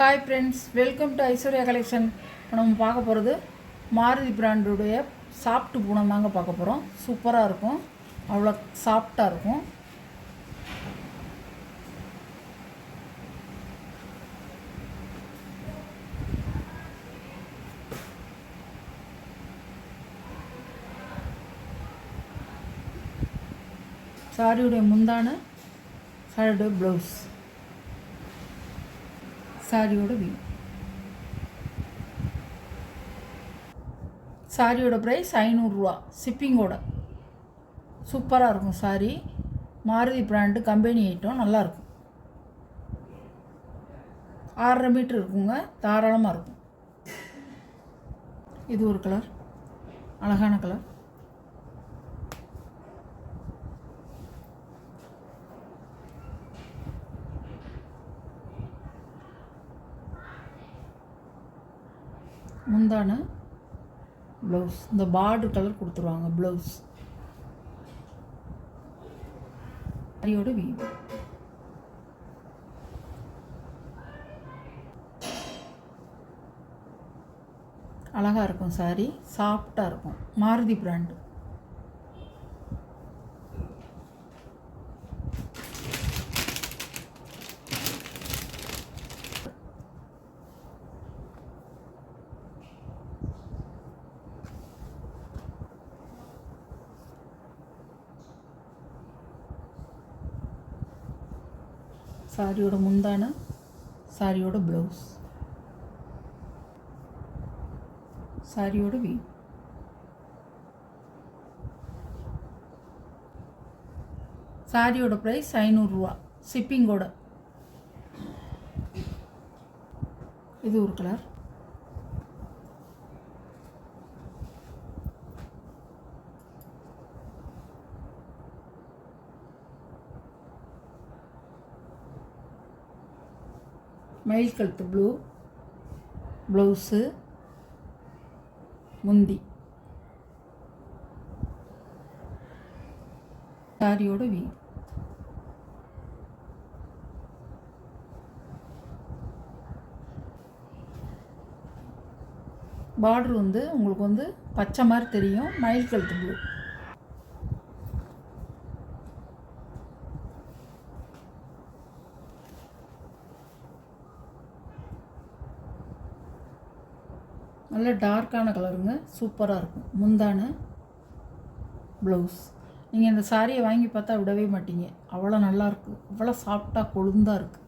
Hi friends, welcome to Aishwarya collection. இப்போ நம்ம பார்க்க போகிறது மாருதி பிராண்டுடைய சாஃப்ட் பூனம் தாங்க பார்க்க போகிறோம். சூப்பராக இருக்கும், அவ்வளோ சாஃப்டாக இருக்கும். சாரியுடைய முந்தான, சாரியுடைய ப்ளவுஸ், சாரியோட வியூ. சாரியோட ப்ரைஸ் 500 ரூபா ஷிப்பிங்கோட. சூப்பராக இருக்கும் sorry. Maruti brand company item, நல்லாயிருக்கும். 6.5 மீட்டர் இருக்குங்க, தாராளமாக இருக்கும். இது ஒரு கலர், அழகான கலர். முந்தான ப்ளவுஸ், இந்த பார்டர் கலர் கொடுத்துருவாங்க ப்ளவுஸ். சாரியோட வியூ. அழகாக இருக்கும் சாரி, சாஃப்டாக இருக்கும். மாருதி பிராண்டு. சாரியோட முந்தான, சாரியோட ப்ளவுஸ், சாரியோட வியூ. சாரியோட ப்ரைஸ் 500 ரூபா ஷிப்பிங்கோட. இது ஒரு கலர், மயில் கழுத்து ப்ளூ, ப்ளவுஸு, முந்தி, சாரியோட வியூ. பார்டர் உங்களுக்கு பச்சை மாதிரி தெரியும், மயில் கழுத்து ப்ளூ. நல்ல டார்க்கான கலருங்க, சூப்பராக இருக்கும். முந்தான ப்ளவுஸ். நீங்கள் இந்த சாரியை வாங்கி பார்த்தா விடவே மாட்டீங்க, அவ்வளோ நல்லாயிருக்கு. அவ்வளோ சாஃப்டாக கொழுந்தாக இருக்குது.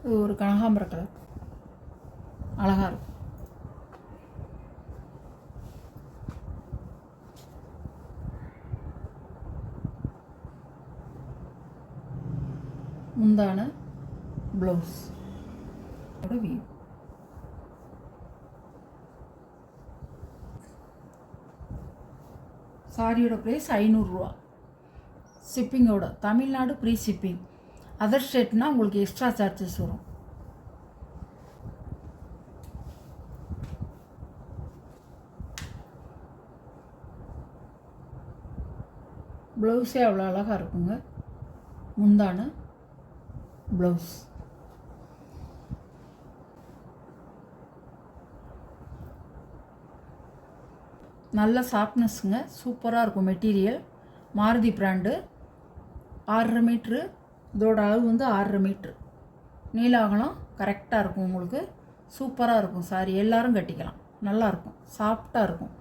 இது ஒரு கனகாம்பர கலர், அழகாக இருக்கும். முந்தான ப்ளவுஸ் வியூ. சாரியோட ப்ரைஸ் 500 ரூபா ஷிப்பிங்கோட. Tamil Nadu free shipping. அதர் ஸ்டேட்னால் உங்களுக்கு எக்ஸ்ட்ரா சார்ஜஸ் வரும். ப்ளவுஸே அவ்வளோ அழகாக இருக்குங்க. முந்தான ப்ளவுஸ், நல்ல சாஃப்ட்னஸ்ங்க, சூப்பராக இருக்கும் மெட்டீரியல். மாருதி பிராண்டு. 6.5 மீட்ரு, இதோட அளவு 6.5 மீட்ரு. நீள அகலம் கரெக்டாக இருக்கும் உங்களுக்கு. சூப்பராக இருக்கும் சாரி, எல்லோரும் கட்டிக்கலாம். நல்லாயிருக்கும், சாஃப்டாக இருக்கும்.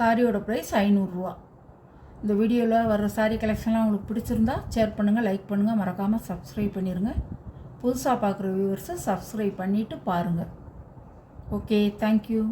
சாரியோட ப்ரைஸ் 500 ரூபா. இந்த வீடியோவில் வர்ற சாரீ கலெக்ஷன்லாம் உங்களுக்கு பிடிச்சிருந்தா ஷேர் பண்ணுங்கள், லைக் பண்ணுங்கள், மறக்காமல் சப்ஸ்கிரைப் பண்ணிடுங்க. புதுசாக பார்க்குற வியூவர்ஸை சப்ஸ்கிரைப் பண்ணிவிட்டு பாருங்கள். Okay, thank you.